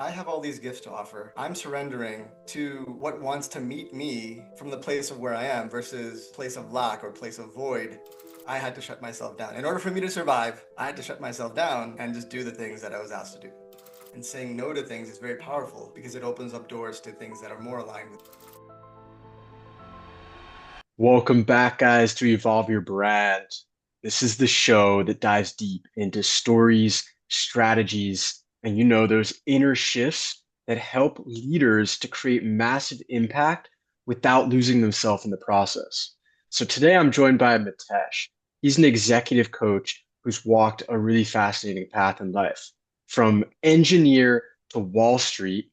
I have all these gifts to offer. I'm surrendering to what wants to meet me from the place of where I am versus place of lack or place of void. I had to shut myself down. In order for me to survive, I had to shut myself down and just do the things that I was asked to do. And saying no to things is very powerful because it opens up doors to things that are more aligned with. Welcome back, guys, to Evolve Your Brand. This is the show that dives deep into stories, strategies, and those inner shifts that help leaders to create massive impact without losing themselves in the process. So today I'm joined by Mitesh. He's an executive coach who's walked a really fascinating path in life, from engineer to Wall Street,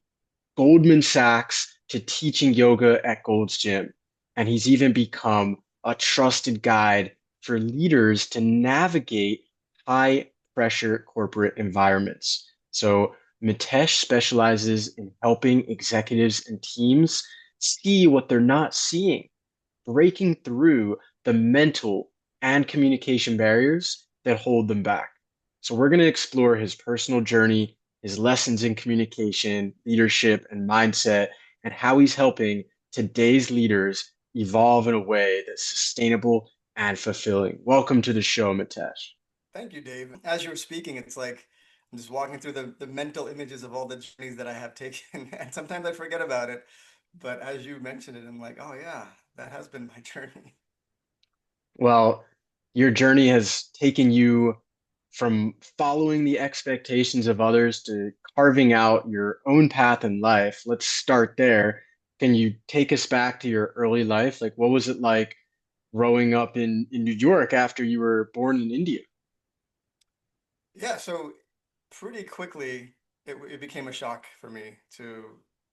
Goldman Sachs to teaching yoga at Gold's Gym. And he's even become a trusted guide for leaders to navigate high pressure corporate environments. So Mitesh specializes in helping executives and teams see what they're not seeing, breaking through the mental and communication barriers that hold them back. So, we're going to explore his personal journey, his lessons in communication, leadership, and mindset, and how he's helping today's leaders evolve in a way that's sustainable and fulfilling. Welcome to the show, Mitesh. Thank you, Dave. As you were speaking, it's like I'm just walking through the mental images of all the journeys that I have taken. And sometimes I forget about it. But as you mentioned it, I'm like, oh, yeah, that has been my journey. Well, your journey has taken you from following the expectations of others to carving out your own path in life. Let's start there. Can you take us back to your early life? Like, what was it like growing up in New York after you were born in India? Yeah, so pretty quickly, it became a shock for me to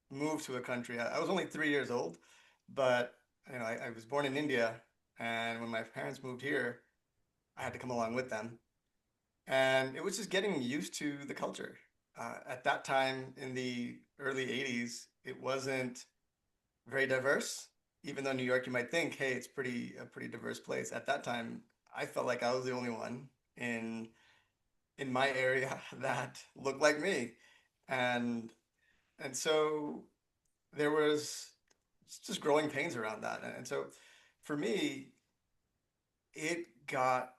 move to a country. I was only 3 years old, but I was born in India, and when my parents moved here, I had to come along with them. And it was just getting used to the culture. At that time in the early 80s, it wasn't very diverse. Even though New York, you might think, hey, it's a pretty diverse place. At that time, I felt like I was the only one in in my area that looked like me. And and so there was just growing pains around that. And so for me, it got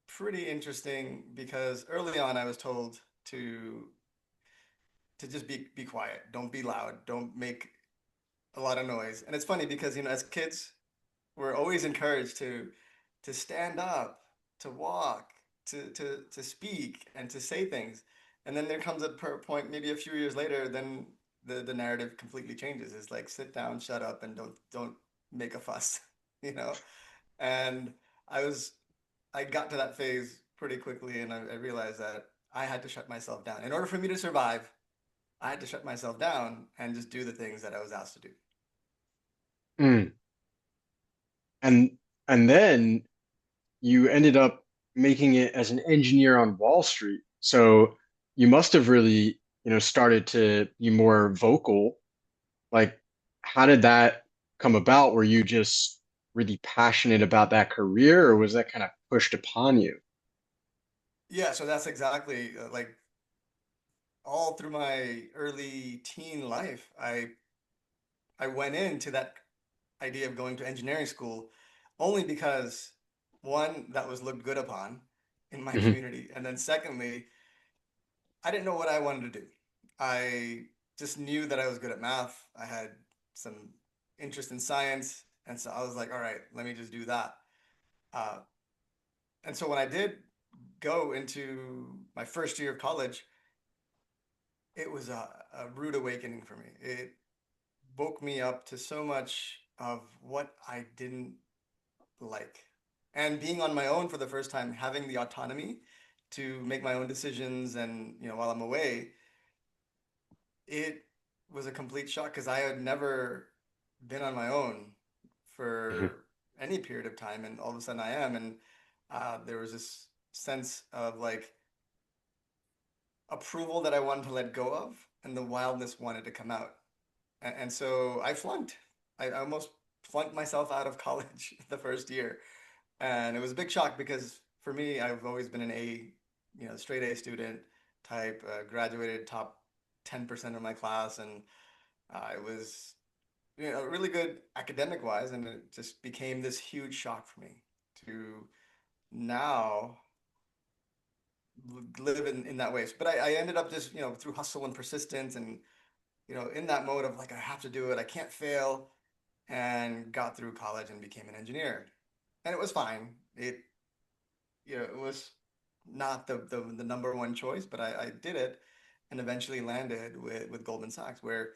pretty interesting because early on I was told to to just be quiet, don't be loud, don't make a lot of noise. And it's funny because as kids we're always encouraged to stand up, to walk, to speak and to say things. And then there comes a point maybe a few years later, then the narrative completely changes. It's like sit down, shut up, and don't make a fuss, you know? And I was I got to that phase pretty quickly, and I realized that I had to shut myself down. In order for me to survive, I had to shut myself down and just do the things that I was asked to do. Mm. And and then you ended up making it as an engineer on Wall Street. So you must have really, started to be more vocal. Like, how did that come about? Were you just really passionate about that career, or was that kind of pushed upon you? Yeah, so that's exactly like all through my early teen life, I went into that idea of going to engineering school only because one, that was looked good upon in my Hmm. community, and then secondly, I didn't know what I wanted to do. I just knew that I was good at math. I had some interest in science, and so I was like, all right, let me just do that. Uh, and so when I did go into my first year of college, it was a rude awakening for me. It woke me up to so much of what I didn't like. And being on my own for the first time, having the autonomy to make my own decisions and, while I'm away, it was a complete shock because I had never been on my own Hmm. for any period of time. And all of a sudden I am. And there was this sense of like approval that I wanted to let go of, and the wildness wanted to come out. And so I flunked. I almost flunked myself out of college the first year. And it was a big shock because for me, I've always been an A, straight A student type, graduated top. 10% of my class, and I was, really good academic wise, and it just became this huge shock for me to now live in that way. But I ended up just, through hustle and persistence and, in that mode of like, I have to do it, I can't fail, and got through college and became an engineer. And it was fine. It was not the number one choice, but I did it and eventually landed with Goldman Sachs, where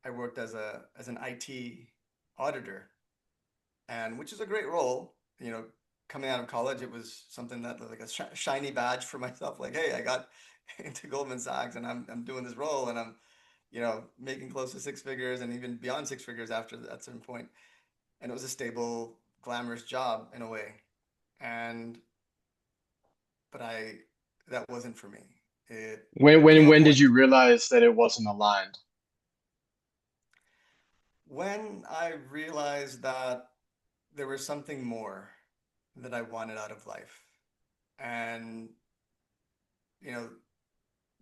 I worked as an IT auditor, and which is a great role. Coming out of college, it was something that like a shiny badge for myself. Like, hey, I got into Goldman Sachs, and I'm doing this role, and I'm making close to six figures, and even beyond six figures after that certain point. And it was a stable, glamorous job in a way. And but that wasn't for me. It When came a when did point you realize that it wasn't aligned? when I realized that there was something more that I wanted out of life. And, you know,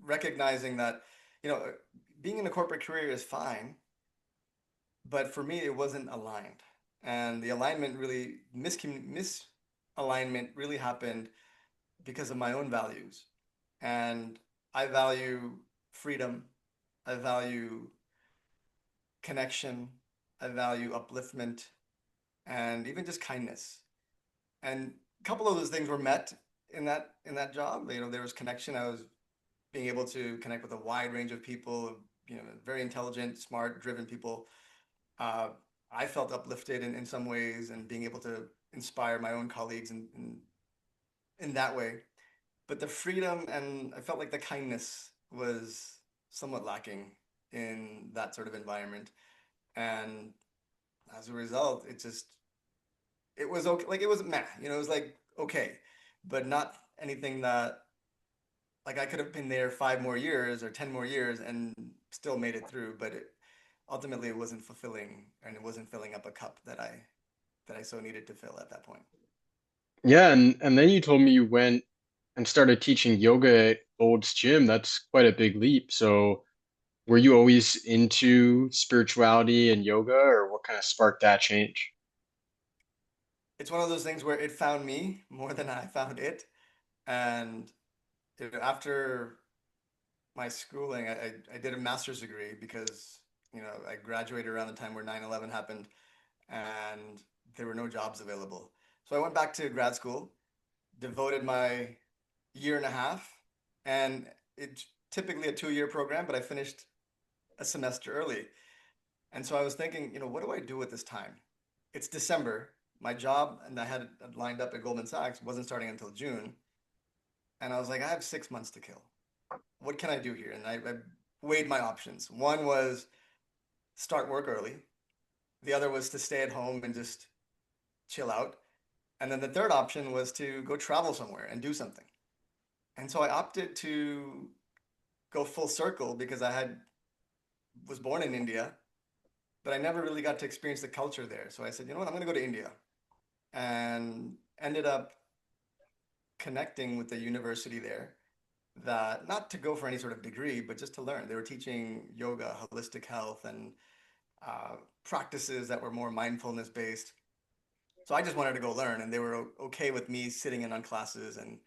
recognizing that, you know, being in a corporate career is fine, but for me, it wasn't aligned. And the alignment really, misalignment really happened because of my own values. And I value freedom. I value connection. I value upliftment and even just kindness. And a couple of those things were met in that job. There was connection. I was being able to connect with a wide range of people, very intelligent, smart, driven people. Uh, I felt uplifted in some ways and being able to inspire my own colleagues in that way. But the freedom and I felt like the kindness was somewhat lacking in that sort of environment. And as a result, it was okay. Like it was meh, it was like okay, but not anything that like I could have been there 5 more years or 10 more years and still made it through. But ultimately it wasn't fulfilling and it wasn't filling up a cup that I so needed to fill at that point. Yeah, and then you told me you went and started teaching yoga at Gold's Gym. That's quite a big leap. So were you always into spirituality and yoga, or what kind of sparked that change? It's one of those things where it found me more than I found it. And after my schooling, I did a master's degree because, I graduated around the time where 9/11 happened and there were no jobs available. So I went back to grad school, devoted my year and a half, and it's typically a 2-year program, but I finished a semester early. And so I was thinking, what do I do with this time? It's December. My job, and I had it lined up at Goldman Sachs, wasn't starting until June. And I was like, I have 6 months to kill. What can I do here? And I weighed my options. One was start work early. The other was to stay at home and just chill out. And then the third option was to go travel somewhere and do something. And so I opted to go full circle because I was born in India, but I never really got to experience the culture there. So I said, you know what, I'm going to go to India, and ended up connecting with the university there. That not to go for any sort of degree, but just to learn. They were teaching yoga, holistic health, and uh, practices that were more mindfulness based. So I just wanted to go learn, and they were okay with me sitting in on classes and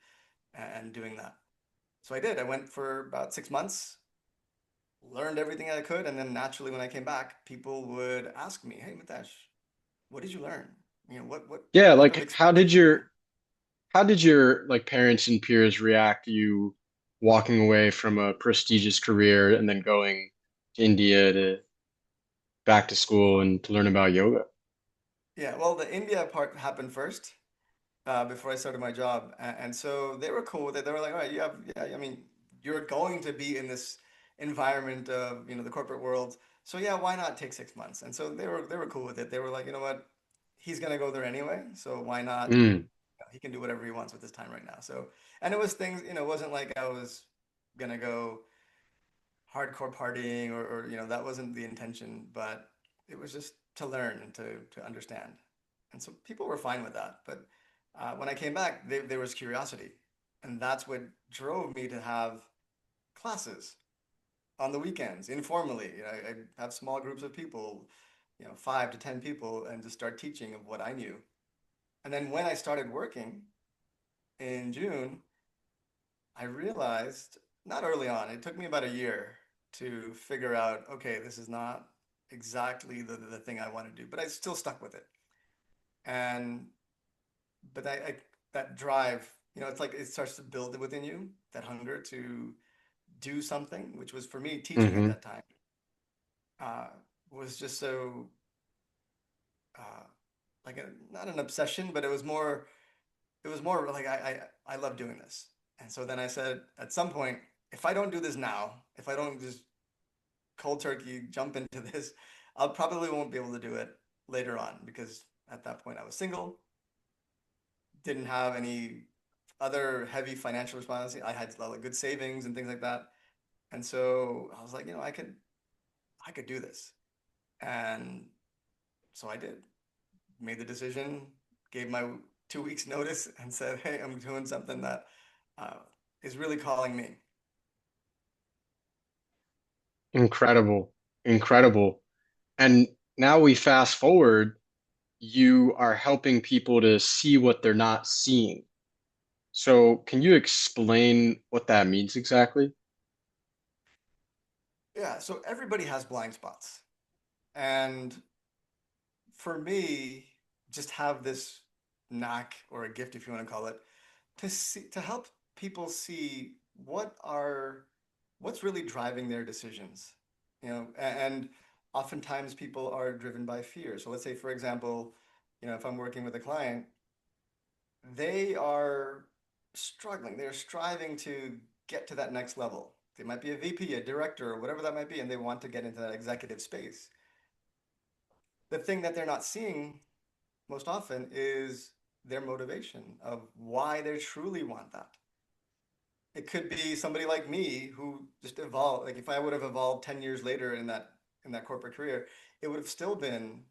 doing that. So I did. I went for about 6 months, learned everything I could, and then naturally when I came back, people would ask me, "Hey, Mitesh, what did you learn? What Yeah, type of like experiences did you have?" how did your like parents and peers react to you walking away from a prestigious career and then going to India to back to school and to learn about yoga? Yeah, well, the India part happened first, before I started my job, and so they were cool with it. They were like, "All right, yeah, I mean, you're going to be in this environment of the corporate world, so yeah, why not take 6 months?" And so they were cool with it. They were like, "You know what? He's gonna go there anyway, so why not? Mm. He can do whatever he wants with his time right now." So, and it was things, it wasn't like I was gonna go hardcore partying or that wasn't the intention, but it was just to learn and to understand. And so people were fine with that. But when I came back, there was curiosity, and that's what drove me to have classes on the weekends, informally. I have small groups of people, 5 to 10 people, and just start teaching of what I knew. And then when I started working in June, I realized, not early on, it took me about a year to figure out, okay, this is not exactly the thing I want to do, but I still stuck with it. And but that drive, it's like it starts to build within you, that hunger to do something, which was for me teaching at Hmm. that time, uh, was just so uh, like not an obsession, but it was more like I love doing this. And so then I said, at some point, if I don't do this now, if I don't just cold turkey jump into this, I'll probably won't be able to do it later on, because at that point I was single, didn't have any other heavy financial responsibility. I had like good savings and things like that. And so I was like, I could do this. And so I did. Made the decision, gave my 2 weeks notice, and said, "Hey, I'm doing something that uh, is really calling me." Incredible. Incredible. And now we fast forward, you are helping people to see what they're not seeing. So, can you explain what that means exactly? Yeah, so everybody has blind spots. And for me, just have this knack or a gift, if you want to call it, to help people see what's really driving their decisions. And oftentimes people are driven by fear. So let's say, for example, if I'm working with a client, they are struggling, they're striving to get to that next level. They might be a VP, a director, or whatever that might be, and they want to get into that executive space. The thing that they're not seeing most often is their motivation of why they truly want that. It could be somebody like me who just evolved. Like if I would have evolved 10 years later in that corporate career, it would have still been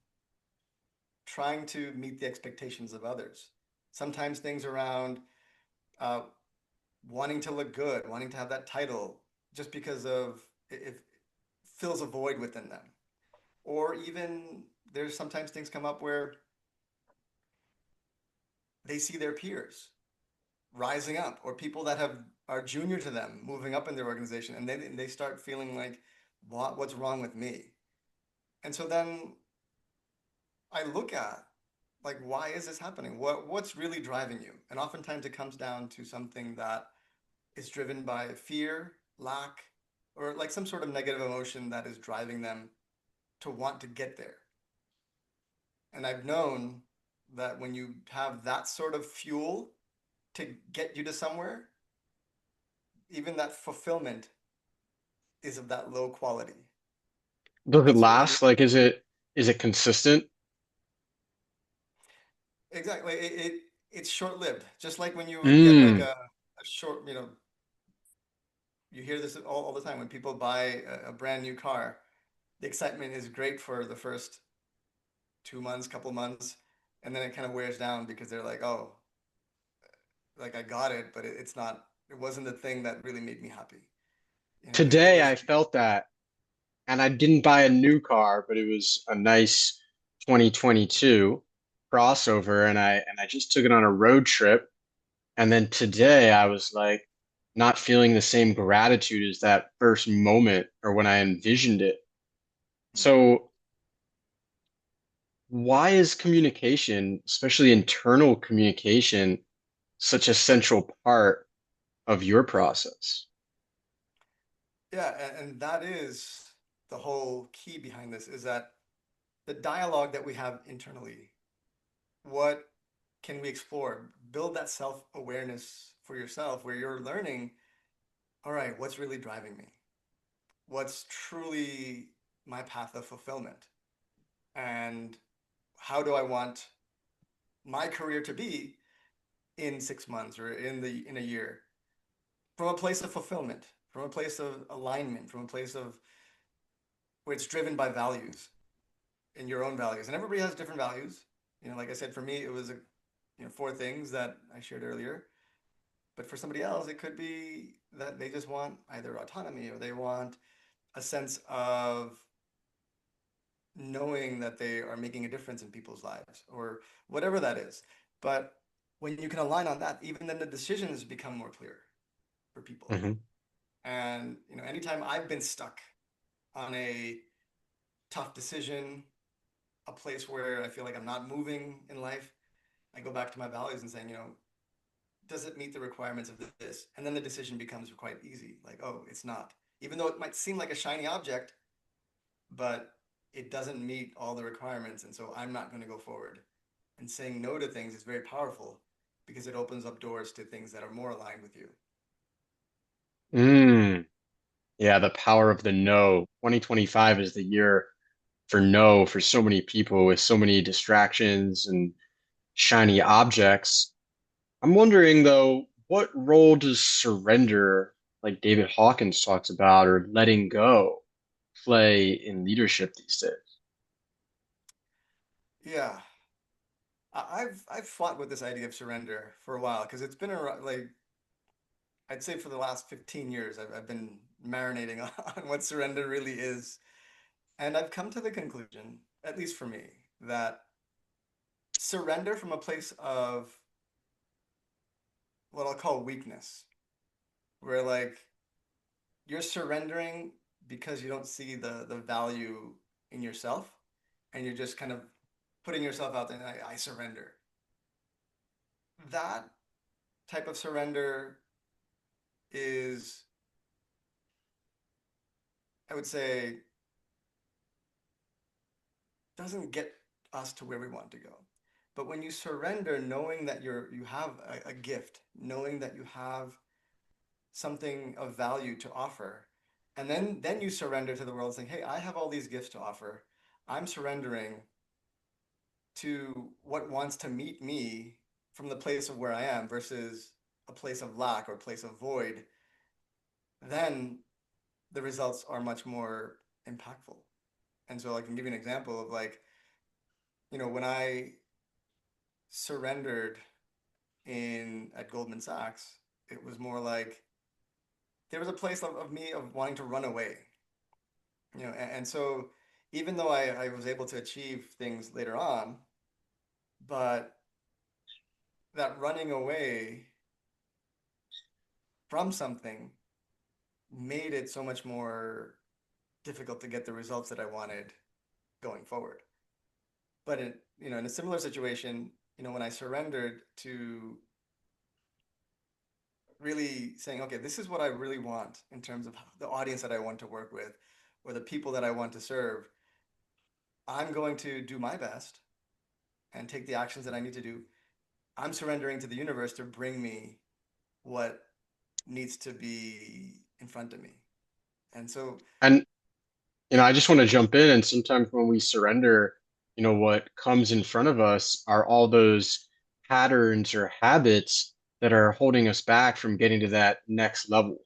trying to meet the expectations of others. Sometimes things around uh, wanting to look good, wanting to have that title, just because of it fills a void within them. Or even there's sometimes things come up where they see their peers rising up, or people that have are junior to them moving up in their organization, and they start feeling like, what's wrong with me? And so then I look at, like, why is this happening? What's really driving you? And oftentimes it comes down to something that is driven by fear, lack, or like some sort of negative emotion that is driving them to want to get there. And I've known that when you have that sort of fuel to get you to somewhere, even that fulfillment is of that low quality. Does it And so when you last? Like, is it consistent? exactly it's short-lived. Just like when you would get like Mm. a short, you hear this all the time when people buy a brand new car. The excitement is great for the first 2 months, couple months, and then it kind of wears down because they're like, oh, like I got it, but it wasn't the thing that really made me happy. It Today was I felt that, and I didn't buy a new car, but it was a nice 2022 crossover, and I just took it on a road trip. And then today I was like not feeling the same gratitude as that first moment or when I envisioned it. mm, So why is communication, especially internal communication, such a central part of your process? yeah, and that is the whole key behind this, is that the dialogue that we have internally, what can we explore? Build that self-awareness for yourself where you're learning, all right, what's really driving me? What's truly my path of fulfillment? And how do I want my career to be in 6 months or in a year? From a place of fulfillment, from a place of alignment, from a place of where it's driven by values and your own values. And everybody has different values. Like I said, for me, it was four things that I shared earlier. But for somebody else, it could be that they just want either autonomy, or they want a sense of knowing that they are making a difference in people's lives or whatever that is. But when you can align on that, even then the decisions become more clear for people. Hmm. And anytime I've been stuck on a tough decision, a place where I feel like I'm not moving in life, I go back to my values and saying, does it meet the requirements of this? And then the decision becomes quite easy. Like, oh, it's not. Even though it might seem like a shiny object, but it doesn't meet all the requirements. And so I'm not going to go forward. And saying no to things is very powerful because it opens up doors to things that are more aligned with you. Mm. Yeah, the power of the no. 2025 is the year for no for so many people with so many distractions and shiny objects. I'm wondering though, what role does surrender, like David Hawkins talks about, or letting go, play in leadership these days? Yeah, I've fought with this idea of surrender for a while because it's been around, like I'd say for the last 15 years, I've been marinating on what surrender really is. And I've come to the conclusion, at least for me, that surrender from a place of what I'll call weakness, where like you're surrendering because you don't see the value in yourself and you're just kind of putting yourself out there and I surrender. That type of surrender is, I would say, doesn't get us to where we want to go. But when you surrender, knowing that you have a gift, knowing that you have something of value to offer, and then you surrender to the world, saying, "Hey, I have all these gifts to offer. I'm surrendering to what wants to meet me from the place of where I am versus a place of lack or a place of void." Then the results are much more impactful. And so I can give you an example of like, when I surrendered in at Goldman Sachs, it was more like there was a place of me of wanting to run away, and so even though I was able to achieve things later on, but that running away from something made it so much more difficult to get the results that I wanted going forward. But in a similar situation, when I surrendered to really saying, okay, this is what I really want in terms of the audience that I want to work with or the people that I want to serve. I'm going to do my best and take the actions that I need to do. I'm surrendering to the universe to bring me what needs to be in front of me. And so, And I just want to jump in. And sometimes when we surrender, what comes in front of us are all those patterns or habits that are holding us back from getting to that next level.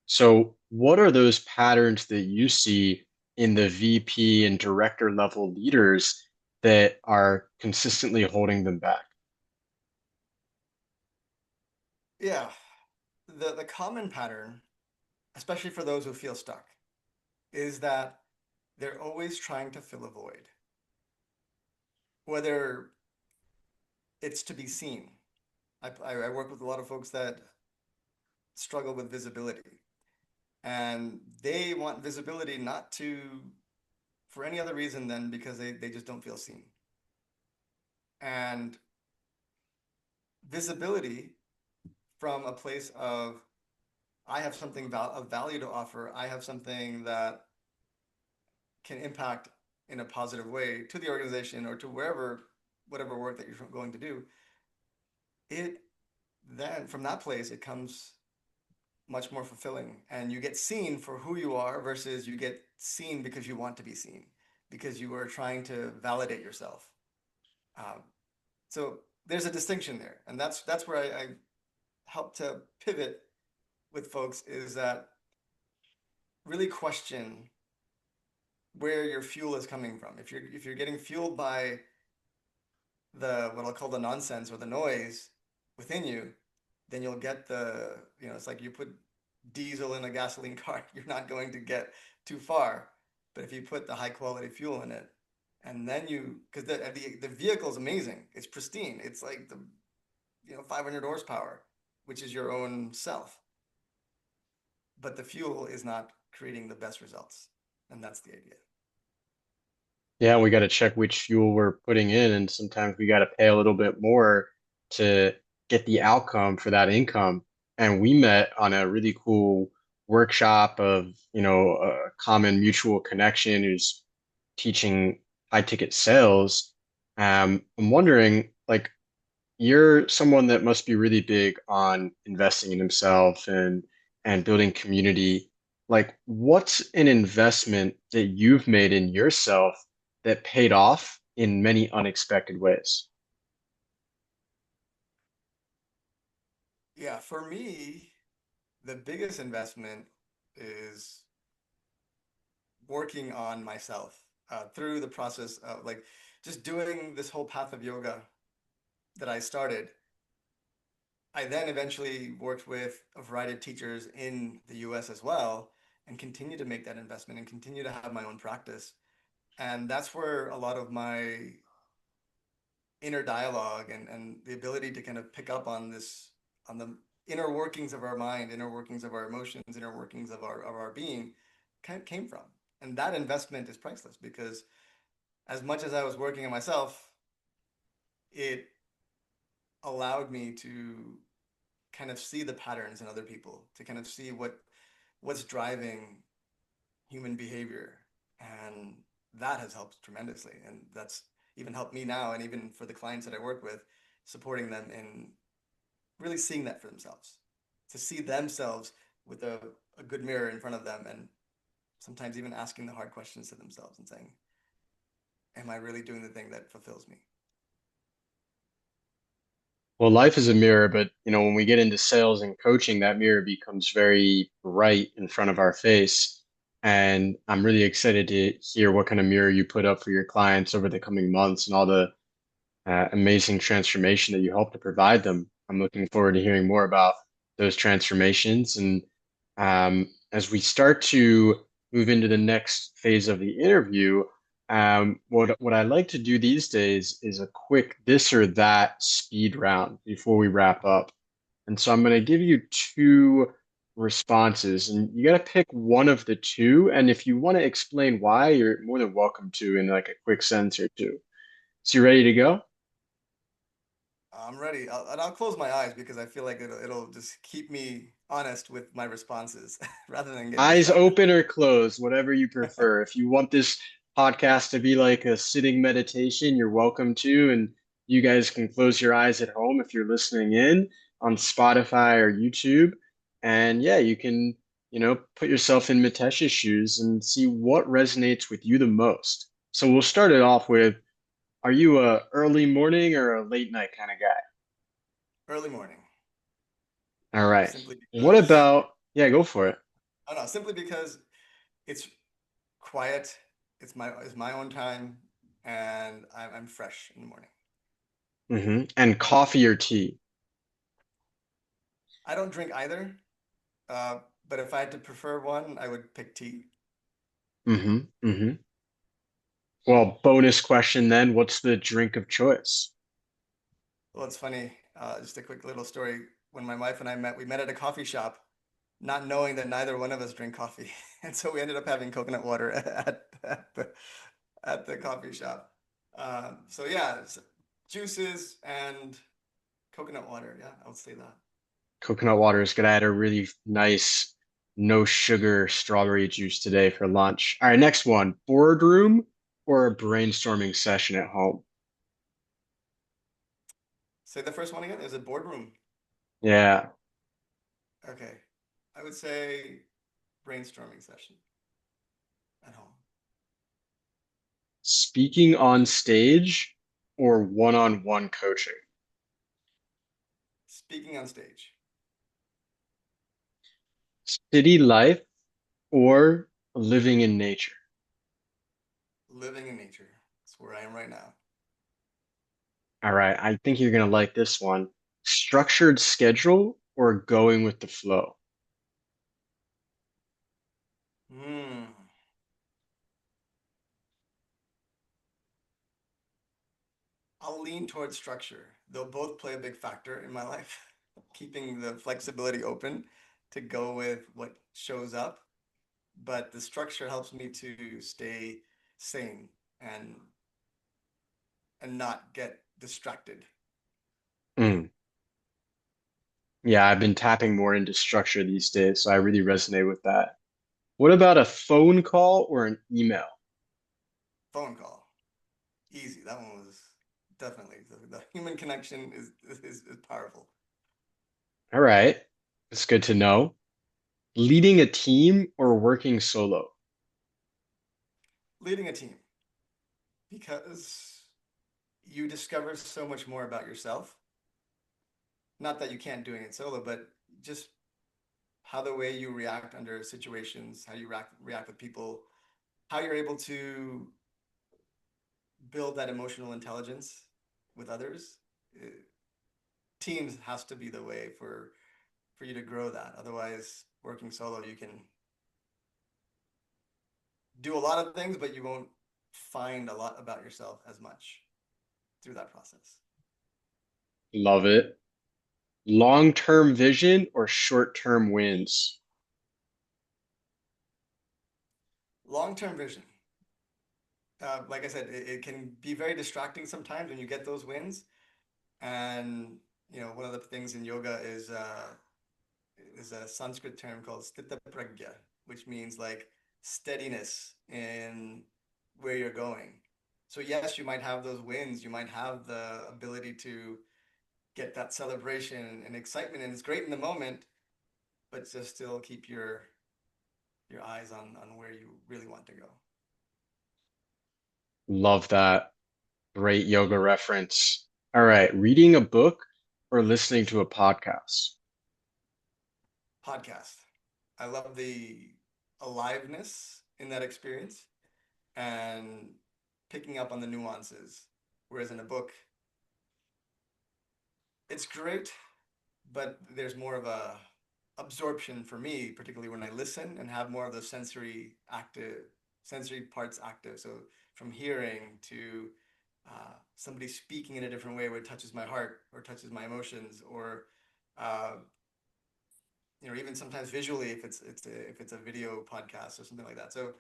So, what are those patterns that you see in the VP and director level leaders that are consistently holding them back? yeah, the common pattern, especially for those who feel stuck, is that they're always trying to fill a void, whether it's to be seen. I work with a lot of folks that struggle with visibility, and they want visibility not to for any other reason than because they just don't feel seen. And visibility from a place of I have something of value to offer. I have something that can impact in a positive way to the organization or to wherever, whatever work that you're going to do. It then from that place, it comes much more fulfilling and you get seen for who you are versus you get seen because you want to be seen because you are trying to validate yourself. Um, so there's a distinction there, and that's where I help to pivot with folks is that really question where your fuel is coming from. If you're getting fueled by the what I'll call the nonsense or the noise within you, then you'll get it's like you put diesel in a gasoline car. You're not going to get too far. But if you put the high quality fuel in it, and then because the vehicle is amazing, it's pristine, it's like the 500 horsepower, which is your own self, but the fuel is not creating the best results, and that's the idea. Yeah, we got to check which fuel we're putting in, and sometimes we got to pay a little bit more to get the outcome for that income. And we met on a really cool workshop of, a common mutual connection who's teaching high ticket sales. I'm wondering, like, you're someone that must be really big on investing in himself and building community. Like, what's an investment that you've made in yourself that paid off in many unexpected ways? Yeah, for me, the biggest investment is working on myself through the process of like just doing this whole path of yoga that I started. I then eventually worked with a variety of teachers in the US as well and continue to make that investment and continue to have my own practice. And that's where a lot of my inner dialogue and the ability to kind of pick up on on the inner workings of our mind, inner workings of our emotions, inner workings of our being kind of came from. And that investment is priceless because as much as I was working on myself, it allowed me to kind of see the patterns in other people, to kind of see what's driving human behavior. And that has helped tremendously. And that's even helped me now. And even for the clients that I work with, supporting them in really seeing that for themselves, to see themselves with a good mirror in front of them. And sometimes even asking the hard questions to themselves and saying, am I really doing the thing that fulfills me? Well, life is a mirror, but when we get into sales and coaching, that mirror becomes very bright in front of our face. And I'm really excited to hear what kind of mirror you put up for your clients over the coming months and all the amazing transformation that you hope to provide them. I'm looking forward to hearing more about those transformations. And as we start to move into the next phase of the interview, what I like to do these days is a quick this or that speed round before we wrap up. And so I'm going to give you two responses, and you got to pick one of the two. And if you want to explain why, you're more than welcome to in like a quick sentence or two. So you ready to go? I'm ready. And I'll close my eyes because I feel like it'll just keep me honest with my responses rather than get Eyes distracted. open or closed, whatever you prefer. If you want this podcast to be like a sitting meditation, you're welcome to. And you guys can close your eyes at home if you're listening in on Spotify or YouTube. And yeah, you can, put yourself in Mitesh's shoes and see what resonates with you the most. So we'll start it off with, are you a early morning or a late night kind of guy? Early morning, All right. simply What because, about, yeah, go for it. I don't know, simply because it's quiet. It's my own time, and I'm fresh in the morning. And coffee or tea? I don't drink either, uh, but if I had to prefer one, I would pick tea. Mm-hmm. Well, bonus question then, what's the drink of choice? Well, it's funny. Just a quick little story. When my wife and I met, we met at a coffee shop, not knowing that neither one of us drink coffee, and so we ended up having coconut water at the coffee shop. So yeah, juices and coconut water. Yeah, I would say that. Coconut water is good. I had a really nice, no sugar strawberry juice today for lunch. All right, next one, boardroom or a brainstorming session at home? Say the first one again. Is it boardroom? Yeah. Okay. I would say brainstorming session at home. Speaking on stage or one-on-one coaching? Speaking on stage. City life or living in nature? Living in nature. That's where I am right now. All right, I think you're gonna like this one. Structured schedule or going with the flow? Hmm. I'll lean towards structure. They'll both play a big factor in my life, keeping the flexibility open to go with what shows up. But the structure helps me to stay sane and not get distracted. Mm. Yeah, I've been tapping more into structure these days, so I really resonate with that. What about a phone call or an email? Phone call, easy. That one was definitely the human connection is powerful. All right, it's good to know. Leading a team or working solo? Leading a team because you discover so much more about yourself. Not that you can't doing it solo, but just how the way you react under situations, how you react with people, how you're able to build that emotional intelligence with others. Uh, Teams has to be the way for you to grow that. Otherwise, working solo, you can do a lot of things, but you won't find a lot about yourself as much through that process. Love it. Long-term vision or short-term wins? Long-term vision. Like I said, it can be very distracting sometimes when you get those wins. And one of the things in yoga is a Sanskrit term called sthita pragya, which means like steadiness in where you're going. So yes, you might have those wins, you might have the ability to get that celebration and excitement, and it's great in the moment, but just still keep your eyes on where you really want to go. Love that. Great yoga reference. All right, reading a book or listening to a podcast? Podcast. I love the aliveness in that experience and picking up on the nuances. Whereas in a book, it's great, but there's more of a absorption for me, particularly when I listen and have more of the sensory parts active. So from hearing to somebody speaking in a different way where it touches my heart or touches my emotions, or uh, even sometimes visually if it's a video podcast or something like that. So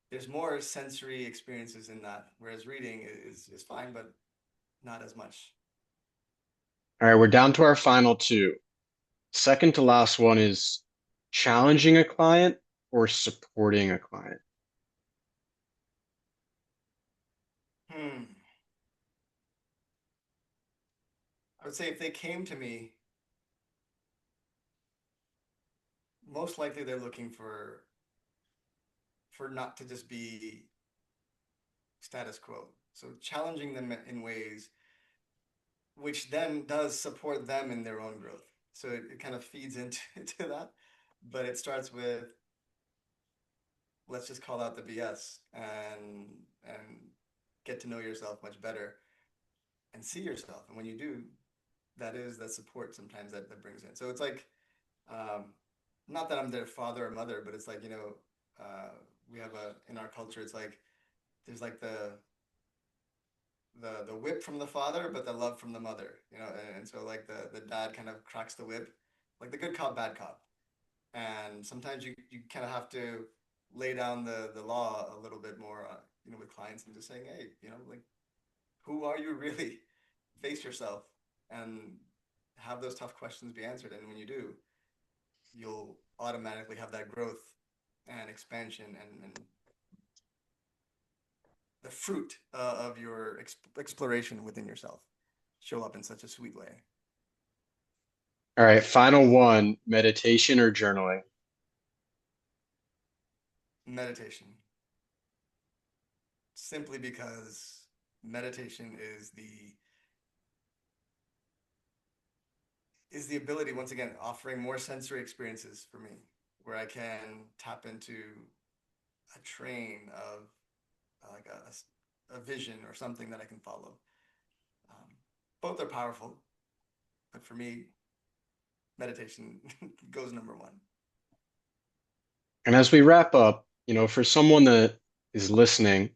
there's more sensory experiences in that, whereas reading is fine, but not as much. All right, we're down to our final two. Second to last one is challenging a client or supporting a client. Hmm. I would say if they came to me, most likely they're looking for not to just be status quo. So challenging them in ways which then does support them in their own growth. So it kind of feeds into to that, but it starts with let's just call out the BS and get to know yourself much better and see yourself. And when you do, that is that support sometimes that brings in. So it's like um, not that I'm their father or mother, but it's like uh, we have a in our culture. It's like there's like the whip from the father, but the love from the mother. And so like the dad kind of cracks the whip, like the good cop, bad cop. And sometimes you kind of have to lay down the law a little bit more, with clients and just saying, hey, like who are you really? Face yourself and have those tough questions be answered. And when you do, you'll automatically have that growth and expansion and the fruit of your exploration within yourself show up in such a sweet way. All right, final one, meditation or journaling. Meditation, simply because meditation is the ability, once again, offering more sensory experiences for me, where I can tap into a train of like a vision or something that I can follow. Um, Both are powerful, but for me, meditation goes number one. And as we wrap up, for someone that is listening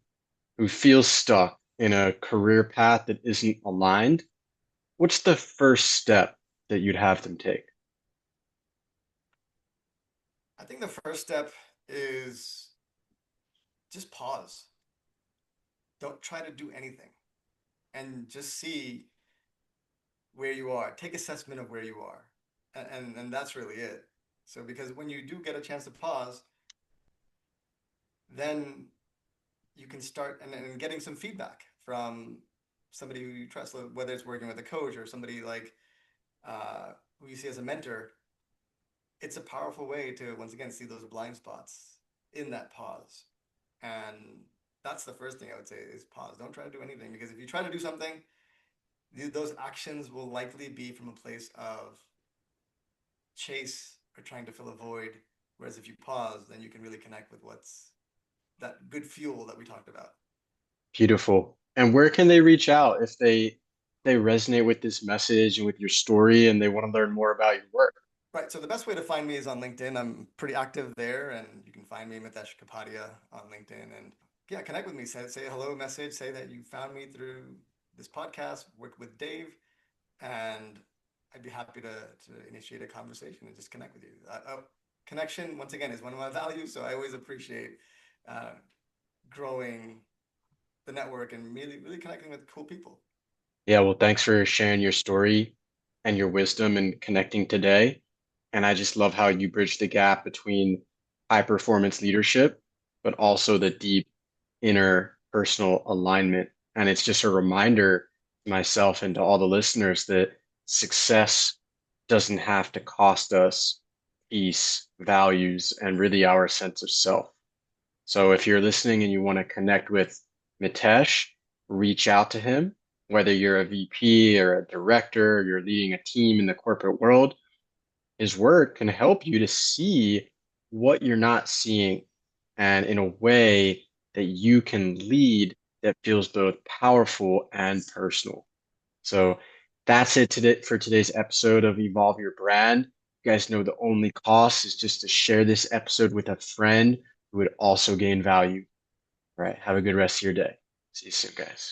who feels stuck, in a career path that isn't aligned, what's the first step that you'd have them take? I think the first step is just pause. Don't try to do anything and just see where you are. Take assessment of where you are. And that's really it. So because when you do get a chance to pause, then you can start and getting some feedback from somebody who you trust, whether it's working with a coach or somebody like who you see as a mentor. It's a powerful way to once again see those blind spots in that pause. And that's the first thing I would say is pause. Don't try to do anything because if you try to do something, those actions will likely be from a place of chase or trying to fill a void. Whereas if you pause, then you can really connect with what's that good fuel that we talked about. Beautiful. And where can they reach out if they resonate with this message and with your story and they want to learn more about your work? Right. So the best way to find me is on LinkedIn. I'm pretty active there, and you can find me Mitesh Kapadia on LinkedIn. And yeah, connect with me. Say a hello message. Say that you found me through this podcast. Worked with Dave, and I'd be happy to initiate a conversation and just connect with you. Connection, once again, is one of my values. So I always appreciate uh, growing the network and really connecting with cool people. Yeah, well, thanks for sharing your story and your wisdom and connecting today. And I just love how you bridge the gap between high performance leadership, but also the deep inner personal alignment. And it's just a reminder to myself and to all the listeners that success doesn't have to cost us peace, values, and really our sense of self. So if you're listening and you want to connect with Mitesh, reach out to him, whether you're a VP or a director, or you're leading a team in the corporate world. His work can help you to see what you're not seeing and in a way that you can lead that feels both powerful and personal. So that's it today for today's episode of Evolve Your Brand. You guys know the only cost is just to share this episode with a friend who would also gain value. All right. Have a good rest of your day. See you soon, guys.